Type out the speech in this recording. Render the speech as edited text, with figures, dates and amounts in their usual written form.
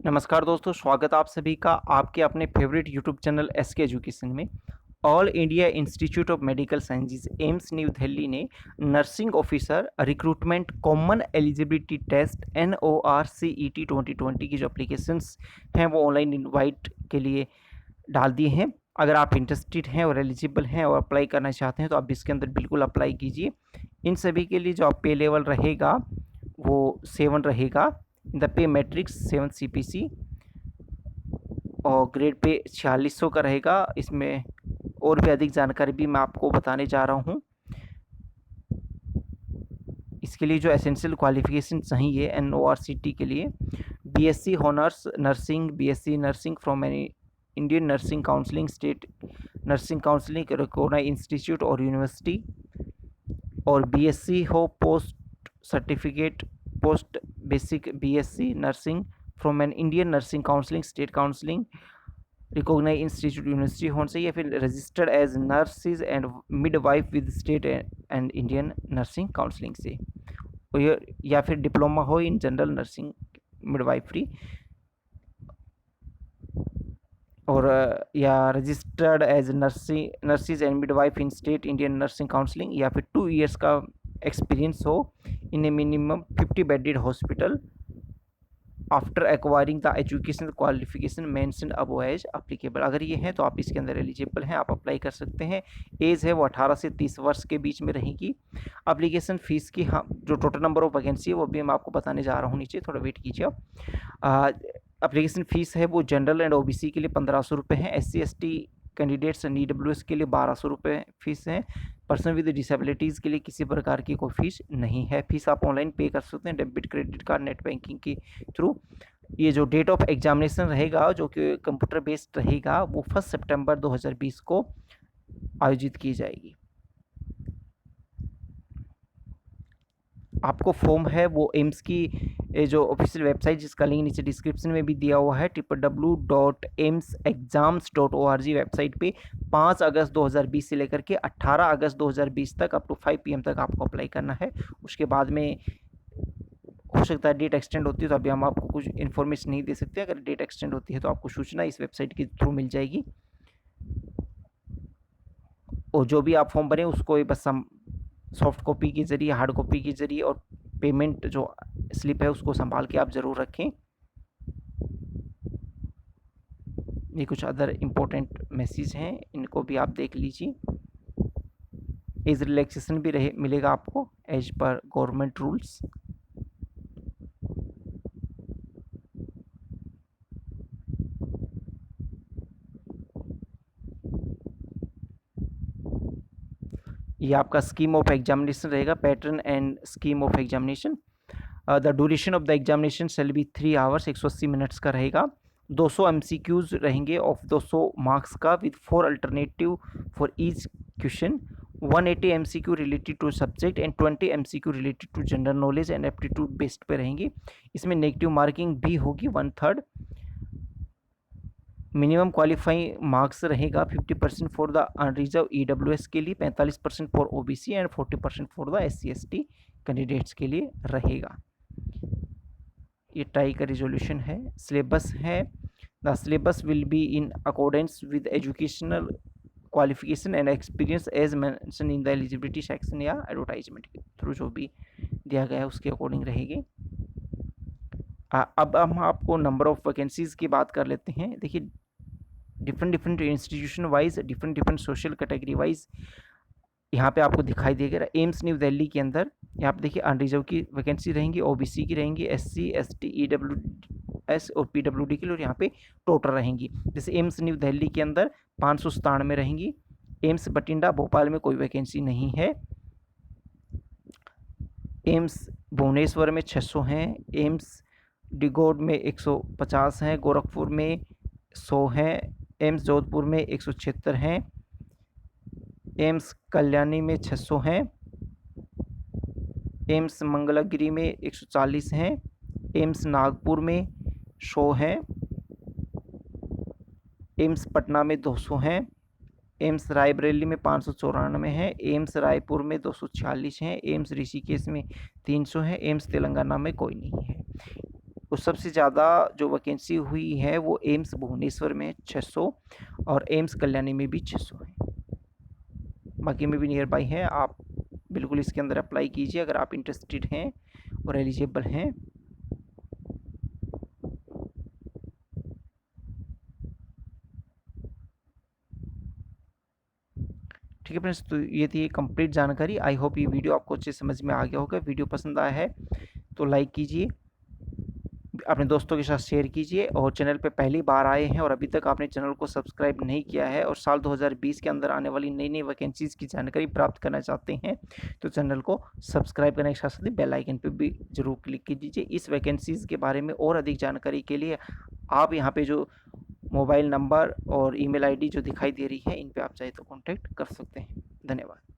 नमस्कार दोस्तों, स्वागत आप सभी का आपके अपने favourite YouTube channel SK education में। All India Institute of Medical Sciences AIIMS New Delhi ने nursing officer recruitment common eligibility test NORCET 2020 की जो एप्लीकेशंस हैं वो ऑनलाइन इनवाइट के लिए डाल दिए हैं। अगर आप इंटरेस्टेड हैं और एलिजिबल हैं और अप्लाई करना चाहते हैं तो आप इसके अंदर बिल्कुल अप्लाई कीजिए। इन सभी के लिए जो आप पे लेवल रहेगा वो 7 रहेगा। द पे मैट्रिक्स 7 CPC और ग्रेड पे 4600 का रहेगा। इसमें और भी अधिक जानकारी भी मैं आपको बताने जा रहा हूँ। इसके लिए जो एसेंशियल क्वालिफिकेशन चाहिए NORCT के लिए BSc honours nursing, BSc nursing from any Indian nursing counselling, state nursing counselling recognised institute और यूनिवर्सिटी, और BSc हो post certificate post basic BSc nursing from an Indian nursing counselling, state counselling recognise institute university होना चाहिए, या फिर registered as nurses and midwife with state and Indian nursing counselling से, या फिर डिप्लोमा हो इन जनरल नर्सिंग मिडवाइफरी, और या registered as nurses and midwife in state Indian nursing counselling, या फिर 2 ईयर्स का एक्सपीरियंस हो in a minimum 50 bedded hospital after acquiring the educational qualification mention above as applicable. अगर ये है तो आप इसके अंदर एलिजिबल हैं, आप अप्लाई कर सकते हैं। एज है वो 18 से 30 वर्ष के बीच में रहेगी। एप्लीकेशन फ़ीस की जो टोटल नंबर ऑफ वैकेंसी है वो भी मैं आपको बताने जा रहा हूँ, नीचे थोड़ा वेट कीजिए आप। एप्लीकेशन फ़ीस है वो जनरल एंड OBC के लिए 1500 रुपये है। SC/ST कैंडिडेट्स एंड EWS के लिए 1200 रुपये फ़ीस है। पर्सन विद डिसेबिलिटीज़ के लिए किसी प्रकार की कोई फीस नहीं है। फीस आप ऑनलाइन पे कर सकते हैं debit credit card net banking के थ्रू। ये जो डेट ऑफ एग्जामिनेशन रहेगा जो कि कंप्यूटर बेस्ड रहेगा वो 1 सितंबर 2020 को आयोजित की जाएगी। आपको फॉर्म है वो एम्स की जो ऑफिशियल वेबसाइट जिसका लिंक नीचे डिस्क्रिप्शन में भी दिया हुआ है www.emsexams.org वेबसाइट पे 5 अगस्त 2020 से लेकर के 18 अगस्त 2020 तक अप टू 5 PM तक आपको अप्लाई करना है। उसके बाद में हो सकता है डेट एक्सटेंड होती है तो अभी हम आपको कुछ इन्फॉर्मेशन नहीं दे सकते। अगर डेट एक्सटेंड होती है तो आपको सूचना इस वेबसाइट के थ्रू मिल जाएगी, और जो भी आप फॉर्म भरें उसको बस हम सॉफ्ट कॉपी के ज़रिए, हार्ड कॉपी के ज़रिए और पेमेंट जो स्लिप है उसको संभाल के आप ज़रूर रखें। ये कुछ अदर इम्पोर्टेंट मैसेज हैं, इनको भी आप देख लीजिए। एज रिलैक्सेशन भी मिलेगा आपको एज पर गवर्नमेंट रूल्स। ये आपका स्कीम ऑफ एग्जामिनेशन रहेगा, pattern and scheme of examination. The duration of the examination shall be 3 hours, 180 minutes का रहेगा। 200 MCQs रहेंगे ऑफ 200 मार्क्स का with 4 alternative for each question. 180 MCQ related to subject and 20 MCQ related to general knowledge and aptitude based पे रहेंगे। इसमें negative marking भी होगी 1/3। Minimum qualifying marks रहेगा 50% फॉर द अनरिजर्व EWS के लिए, 45% for OBC and 40% for the SC/ST candidates के लिए रहेगा। ये टाई का रिजोल्यूशन है। सिलेबस है, the syllabus will be in accordance with educational qualification and experience as mention in the eligibility section या एडवर्टाइजमेंट के थ्रू जो भी दिया गया है उसके अकॉर्डिंग रहेगी। अब हम आपको नंबर ऑफ वैकेंसीज़ की बात कर लेते हैं। देखिए different institution wise, different social category wise यहाँ पे आपको दिखाई देगा। एम्स न्यू दिल्ली के अंदर यहाँ पे देखिए अनरिजर्व की वैकेंसी रहेंगी, OBC की रहेंगी, SC/ST EWS और PWD के लिए, और यहाँ पे टोटल रहेंगी। जैसे एम्स न्यू दिल्ली के अंदर 597 रहेंगी। एम्स बठिंडा भोपाल में कोई वैकेंसी नहीं है। एम्स भुवनेश्वर में 600 हैं। एम्स डिगोड में 150 हैं। गोरखपुर में 100 हैं। एम्स जोधपुर में 176 हैं। एम्स कल्याणी में 600 हैं। एम्स मंगलागिरी में 140 हैं। एम्स नागपुर में 100 हैं। एम्स पटना में 200 हैं। एम्स रायबरेली में 594 हैं। एम्स रायपुर में 246 हैं। एम्स ऋषिकेश में 300 हैं। एम्स तेलंगाना में कोई नहीं है। तो सबसे ज़्यादा जो वैकेंसी हुई है वो एम्स भुवनेश्वर में 600 और एम्स कल्याणी में भी 600 है। बाकी में भी नियर बाई है, आप बिल्कुल इसके अंदर अप्लाई कीजिए अगर आप इंटरेस्टेड हैं और एलिजिबल हैं। ठीक है फ्रेंड्स, तो ये थी कंप्लीट जानकारी। आई होप ये वीडियो आपको अच्छे समझ में आ गया होगा। वीडियो पसंद आया है तो लाइक कीजिए, अपने दोस्तों के साथ शेयर कीजिए, और चैनल पे पहली बार आए हैं और अभी तक आपने चैनल को सब्सक्राइब नहीं किया है और साल 2020 के अंदर आने वाली नई नई वैकेंसीज़ की जानकारी प्राप्त करना चाहते हैं तो चैनल को सब्सक्राइब करने के साथ साथ बेल आइकन पे भी जरूर क्लिक कीजिए। इस वैकेंसीज़ के बारे में और अधिक जानकारी के लिए आप यहाँ पे जो मोबाइल नंबर और ईमेल आईडी जो दिखाई दे रही है इन पे आप चाहे तो कॉन्टैक्ट कर सकते हैं। धन्यवाद।